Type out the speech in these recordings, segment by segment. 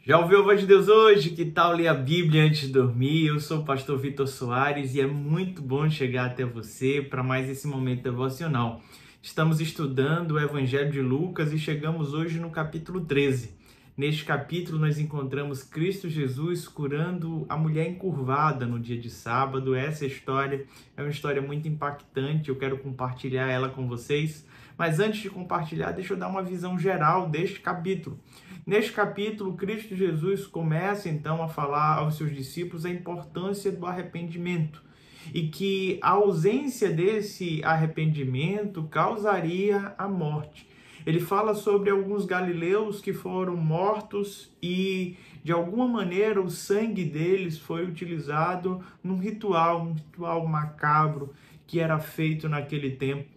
Já ouviu a voz de Deus hoje? Que tal ler a Bíblia antes de dormir? Eu sou o pastor Vitor Soares e é muito bom chegar até você para mais esse momento devocional. Estamos estudando o Evangelho de Lucas e chegamos hoje no capítulo 13. Neste capítulo nós encontramos Cristo Jesus curando a mulher encurvada no dia de sábado. Essa história é uma história muito impactante, eu quero compartilhar ela com vocês. Mas antes de compartilhar, deixa eu dar uma visão geral deste capítulo. Neste capítulo, Cristo Jesus começa então a falar aos seus discípulos a importância do arrependimento e que a ausência desse arrependimento causaria a morte. Ele fala sobre alguns galileus que foram mortos e, de alguma maneira, o sangue deles foi utilizado num ritual, macabro que era feito naquele tempo.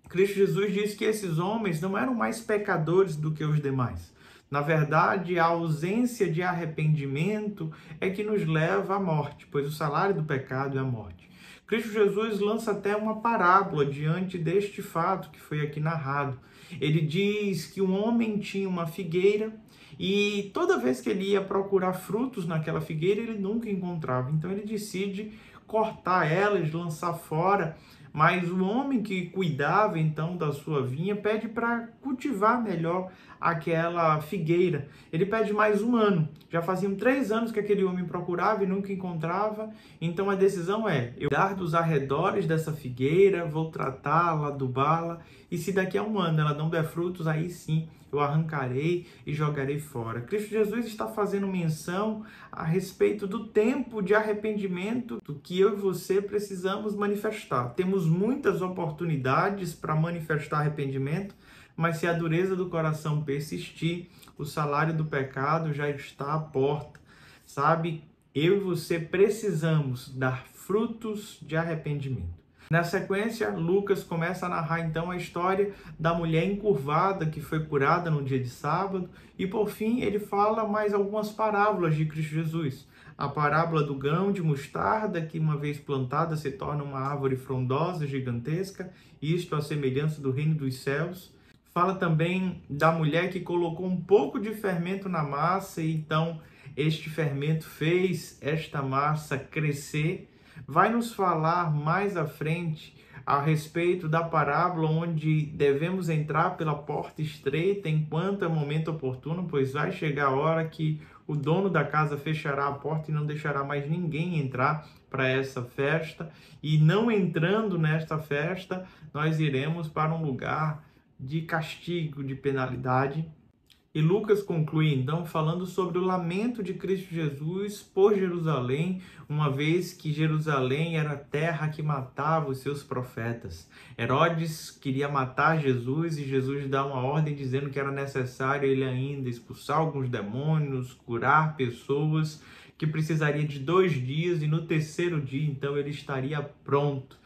Cristo Jesus disse que esses homens não eram mais pecadores do que os demais. Na verdade, a ausência de arrependimento é que nos leva à morte, pois o salário do pecado é a morte. Cristo Jesus lança até uma parábola diante deste fato que foi aqui narrado. Ele diz que um homem tinha uma figueira e toda vez que ele ia procurar frutos naquela figueira, ele nunca encontrava. Então ele decide cortar elas, lançar fora. Mas o homem que cuidava então da sua vinha pede para cultivar melhor aquela figueira. Ele pede mais um ano. Já faziam 3 anos que aquele homem procurava e nunca encontrava. Então a decisão é: eu dar dos arredores dessa figueira, vou tratá-la, adubá-la, e se daqui a um ano ela não der frutos, aí sim eu arrancarei e jogarei fora. Cristo Jesus está fazendo menção a respeito do tempo de arrependimento do que eu e você precisamos manifestar. Temos muitas oportunidades para manifestar arrependimento, mas se a dureza do coração persistir, o salário do pecado já está à porta. Sabe, eu e você precisamos dar frutos de arrependimento. Na sequência, Lucas começa a narrar então a história da mulher encurvada que foi curada no dia de sábado e por fim ele fala mais algumas parábolas de Cristo Jesus. A parábola do grão de mostarda que uma vez plantada se torna uma árvore frondosa, gigantesca, isto à semelhança do reino dos céus. Fala também da mulher que colocou um pouco de fermento na massa e então este fermento fez esta massa crescer. Vai nos falar mais à frente a respeito da parábola onde devemos entrar pela porta estreita enquanto é momento oportuno, pois vai chegar a hora que o dono da casa fechará a porta e não deixará mais ninguém entrar para essa festa. E não entrando nesta festa, nós iremos para um lugar de castigo, de penalidade. E Lucas conclui então falando sobre o lamento de Cristo Jesus por Jerusalém, uma vez que Jerusalém era a terra que matava os seus profetas. Herodes queria matar Jesus e Jesus dá uma ordem dizendo que era necessário ele ainda expulsar alguns demônios, curar pessoas, que precisaria de 2 dias e no 3º dia então ele estaria pronto.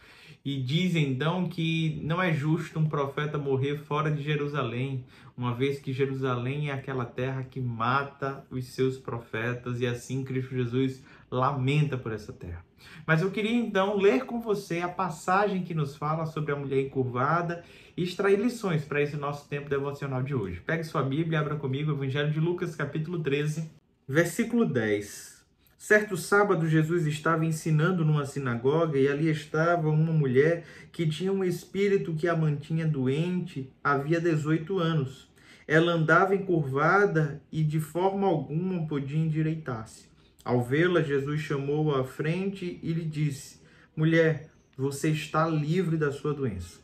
E dizem então que não é justo um profeta morrer fora de Jerusalém, uma vez que Jerusalém é aquela terra que mata os seus profetas e assim Cristo Jesus lamenta por essa terra. Mas eu queria então ler com você a passagem que nos fala sobre a mulher encurvada e extrair lições para esse nosso tempo devocional de hoje. Pegue sua Bíblia e abra comigo o Evangelho de Lucas, capítulo 13, versículo 10. Certo sábado, Jesus estava ensinando numa sinagoga e ali estava uma mulher que tinha um espírito que a mantinha doente havia 18 anos. Ela andava encurvada e de forma alguma podia endireitar-se. Ao vê-la, Jesus chamou-a à frente e lhe disse: mulher, você está livre da sua doença.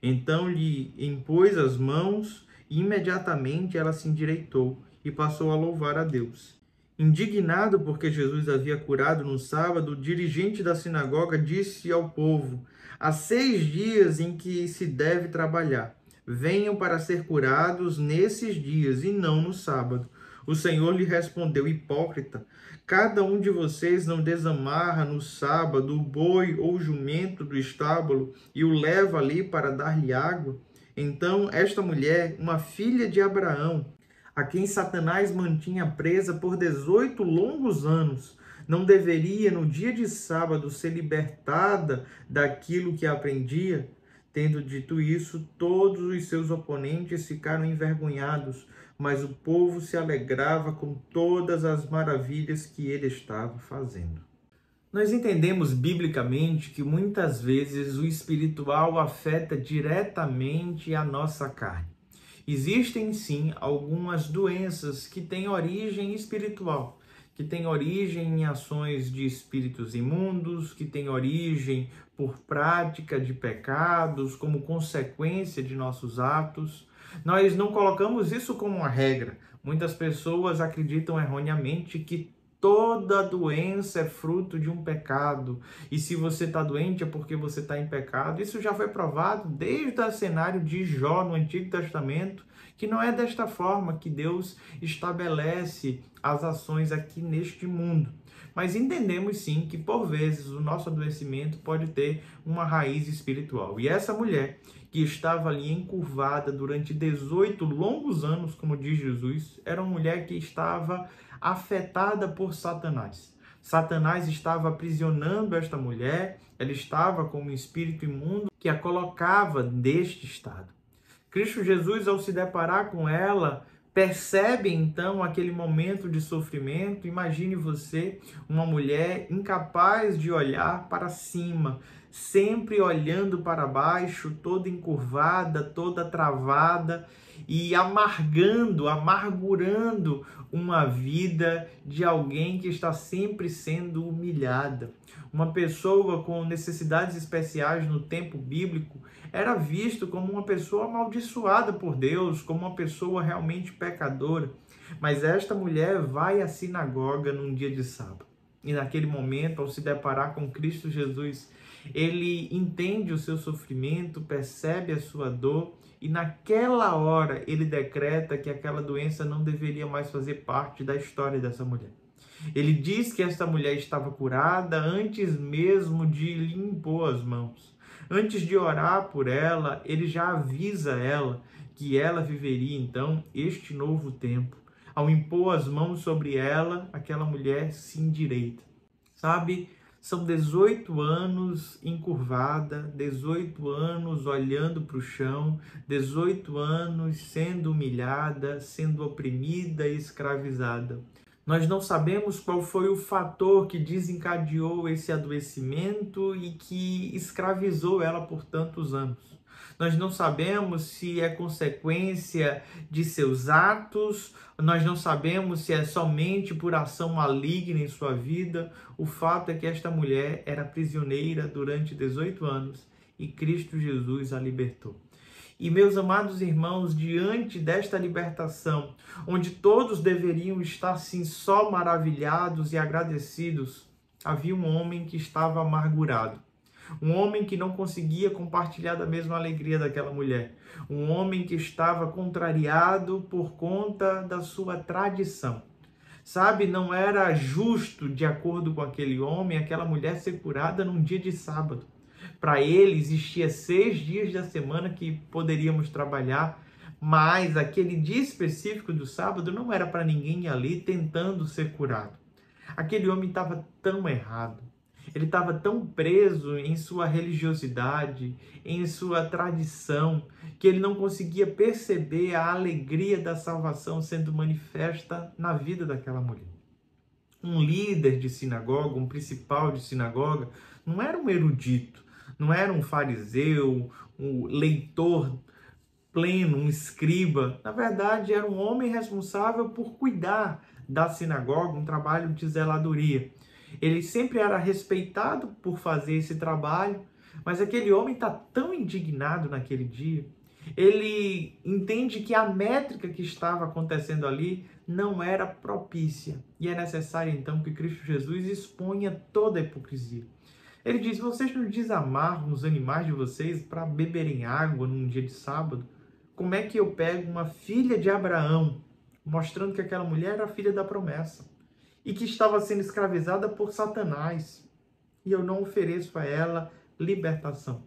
Então lhe impôs as mãos e imediatamente ela se endireitou e passou a louvar a Deus. Indignado porque Jesus havia curado no sábado, o dirigente da sinagoga disse ao povo: há 6 dias em que se deve trabalhar. Venham para ser curados nesses dias e não no sábado. O Senhor lhe respondeu: hipócrita, cada um de vocês não desamarra no sábado o boi ou o jumento do estábulo e o leva ali para dar-lhe água? Então esta mulher, uma filha de Abraão, a quem Satanás mantinha presa por 18 longos anos, não deveria, no dia de sábado, ser libertada daquilo que aprendia? Tendo dito isso, todos os seus oponentes ficaram envergonhados, mas o povo se alegrava com todas as maravilhas que ele estava fazendo. Nós entendemos biblicamente que muitas vezes o espiritual afeta diretamente a nossa carne. Existem sim algumas doenças que têm origem espiritual, que têm origem em ações de espíritos imundos, que têm origem por prática de pecados, como consequência de nossos atos. Nós não colocamos isso como uma regra. Muitas pessoas acreditam erroneamente que toda doença é fruto de um pecado. E se você está doente é porque você está em pecado. Isso já foi provado desde o cenário de Jó no Antigo Testamento, que não é desta forma que Deus estabelece as ações aqui neste mundo. Mas entendemos sim que por vezes o nosso adoecimento pode ter uma raiz espiritual. E essa mulher que estava ali encurvada durante 18 longos anos, como diz Jesus, era uma mulher que estava afetada por Satanás. Satanás estava aprisionando esta mulher, ela estava com um espírito imundo que a colocava neste estado. Cristo Jesus, ao se deparar com ela, percebe então aquele momento de sofrimento. Imagine você, uma mulher incapaz de olhar para cima, sempre olhando para baixo, toda encurvada, toda travada e amargurando uma vida de alguém que está sempre sendo humilhada. Uma pessoa com necessidades especiais no tempo bíblico era visto como uma pessoa amaldiçoada por Deus, como uma pessoa realmente pecadora. Mas esta mulher vai à sinagoga num dia de sábado. E naquele momento, ao se deparar com Cristo Jesus, ele entende o seu sofrimento, percebe a sua dor e naquela hora ele decreta que aquela doença não deveria mais fazer parte da história dessa mulher. Ele diz que esta mulher estava curada antes mesmo de lhe impor as mãos. Antes de orar por ela, ele já avisa ela que ela viveria então este novo tempo. Ao impor as mãos sobre ela, aquela mulher se endireita. Sabe, são 18 anos encurvada, 18 anos olhando para o chão, 18 anos sendo humilhada, sendo oprimida e escravizada. Nós não sabemos qual foi o fator que desencadeou esse adoecimento e que escravizou ela por tantos anos. Nós não sabemos se é consequência de seus atos, nós não sabemos se é somente por ação maligna em sua vida. O fato é que esta mulher era prisioneira durante 18 anos e Cristo Jesus a libertou. E, meus amados irmãos, diante desta libertação, onde todos deveriam estar, sim, só maravilhados e agradecidos, havia um homem que estava amargurado. Um homem que não conseguia compartilhar da mesma alegria daquela mulher. Um homem que estava contrariado por conta da sua tradição. Sabe, não era justo, de acordo com aquele homem, aquela mulher ser curada num dia de sábado. Para ele, existia 6 dias da semana que poderíamos trabalhar, mas aquele dia específico do sábado não era para ninguém ir ali tentando ser curado. Aquele homem estava tão errado, ele estava tão preso em sua religiosidade, em sua tradição, que ele não conseguia perceber a alegria da salvação sendo manifesta na vida daquela mulher. Um líder de sinagoga, um principal de sinagoga, não era um erudito, não era um fariseu, um leitor pleno, um escriba. Na verdade, era um homem responsável por cuidar da sinagoga, um trabalho de zeladoria. Ele sempre era respeitado por fazer esse trabalho, mas aquele homem está tão indignado naquele dia. Ele entende que a métrica que estava acontecendo ali não era propícia. E é necessário, então, que Cristo Jesus exponha toda a hipocrisia. Ele diz: vocês não desamarram os animais de vocês para beberem água num dia de sábado? Como é que eu pego uma filha de Abraão, mostrando que aquela mulher era filha da promessa, e que estava sendo escravizada por Satanás, e eu não ofereço a ela libertação?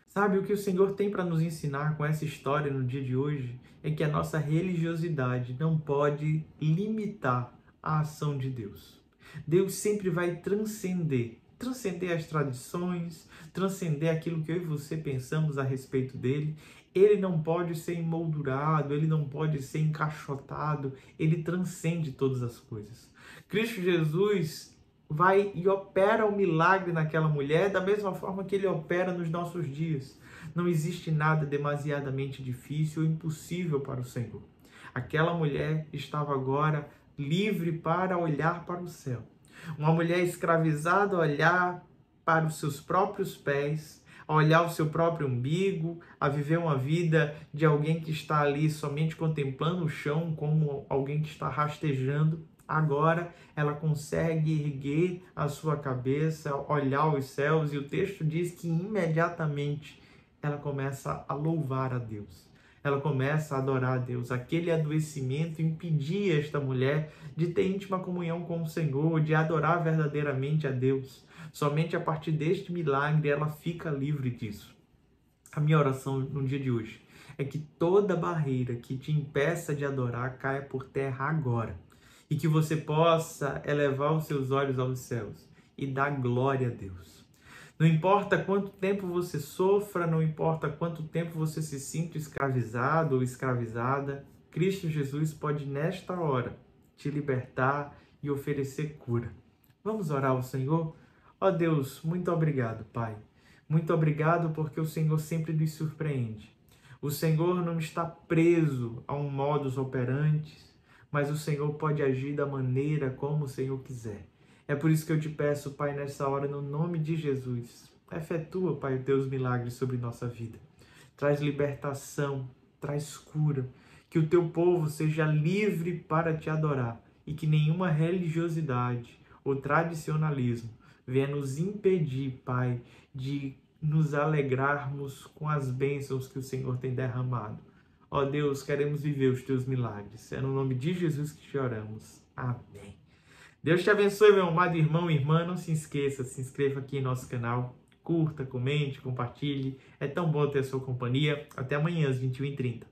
Sabe, o que o Senhor tem para nos ensinar com essa história no dia de hoje é que a nossa religiosidade não pode limitar a ação de Deus. Deus sempre vai transcender transcender as tradições, transcender aquilo que eu e você pensamos a respeito dele. Ele não pode ser emoldurado, ele não pode ser encaixotado, ele transcende todas as coisas. Cristo Jesus vai e opera o milagre naquela mulher da mesma forma que ele opera nos nossos dias. Não existe nada demasiadamente difícil ou impossível para o Senhor. Aquela mulher estava agora livre para olhar para o céu. Uma mulher escravizada a olhar para os seus próprios pés, a olhar o seu próprio umbigo, a viver uma vida de alguém que está ali somente contemplando o chão, como alguém que está rastejando. Agora ela consegue erguer a sua cabeça, olhar os céus, e o texto diz que imediatamente ela começa a louvar a Deus. Ela começa a adorar a Deus. Aquele adoecimento impedia esta mulher de ter íntima comunhão com o Senhor, de adorar verdadeiramente a Deus. Somente a partir deste milagre ela fica livre disso. A minha oração no dia de hoje é que toda barreira que te impeça de adorar caia por terra agora. E que você possa elevar os seus olhos aos céus e dar glória a Deus. Não importa quanto tempo você sofra, não importa quanto tempo você se sinta escravizado ou escravizada, Cristo Jesus pode nesta hora te libertar e oferecer cura. Vamos orar ao Senhor? Ó Deus, muito obrigado, Pai. Muito obrigado porque o Senhor sempre nos surpreende. O Senhor não está preso a um modus operandi, mas o Senhor pode agir da maneira como o Senhor quiser. É por isso que eu te peço, Pai, nessa hora, no nome de Jesus, efetua, Pai, os teus milagres sobre nossa vida. Traz libertação, traz cura, que o teu povo seja livre para te adorar e que nenhuma religiosidade ou tradicionalismo venha nos impedir, Pai, de nos alegrarmos com as bênçãos que o Senhor tem derramado. Ó Deus, queremos viver os teus milagres. É no nome de Jesus que te oramos. Amém. Deus te abençoe, meu amado irmão e irmã. Não se esqueça, se inscreva aqui em nosso canal. Curta, comente, compartilhe. É tão bom ter a sua companhia. Até amanhã às 21h30.